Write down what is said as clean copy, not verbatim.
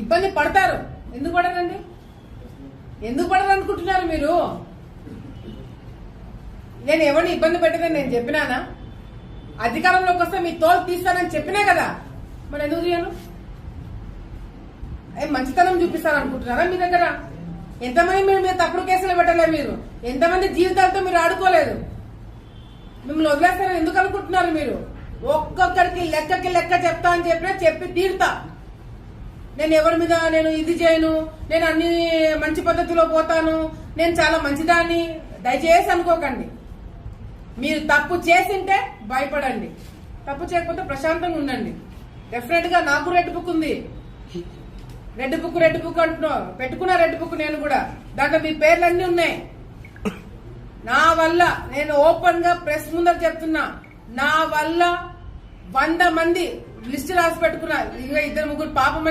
ఇబ్బంది పడతారు. ఎందుకు పడరండి? ఎందుకు పడరు అనుకుంటున్నారు మీరు? నేను ఎవరిని ఇబ్బంది పెట్టదని నేను చెప్పినానా? అధికారంలోకి వస్తే మీ తోలు తీస్తానని చెప్పినా కదా, మరి ఎందుకు చేయను? మంచితనం చూపిస్తారనుకుంటున్నారా? మీ దగ్గర ఎంతమంది మీరు తప్పుడు కేసులు పెట్టలే, మీరు ఎంతమంది జీవితాలతో మీరు ఆడుకోలేదు. మిమ్మల్ని వదిలేస్తారని ఎందుకు అనుకుంటున్నారు మీరు? ఒక్కొక్కరికి లెక్కకి లెక్క చెప్తా అని చెప్పినా చెప్పి తీరుతా. నేను ఎవరి మీద నేను ఇది చేయను, నేను అన్ని మంచి పద్ధతిలో పోతాను, నేను చాలా మంచిదాన్ని దయచేసి అనుకోకండి. మీరు తప్పు చేసింటే భయపడండి, తప్పు చేయకపోతే ప్రశాంతంగా ఉండండి. డెఫినెట్ గా నాకు రెడ్ బుక్ ఉంది. రెడ్ బుక్ అంటున్నావు, పెట్టుకున్నా రెడ్ బుక్ నేను కూడా. దాంట్లో మీ పేర్లన్నీ ఉన్నాయి. నా వల్ల నేను ఓపెన్ గా ప్రెస్ ముందర చెప్తున్నా, నా వల్ల 100 మంది లిస్ట్ రాసి పెట్టుకున్నా. ఇంకా 2-3 పాపం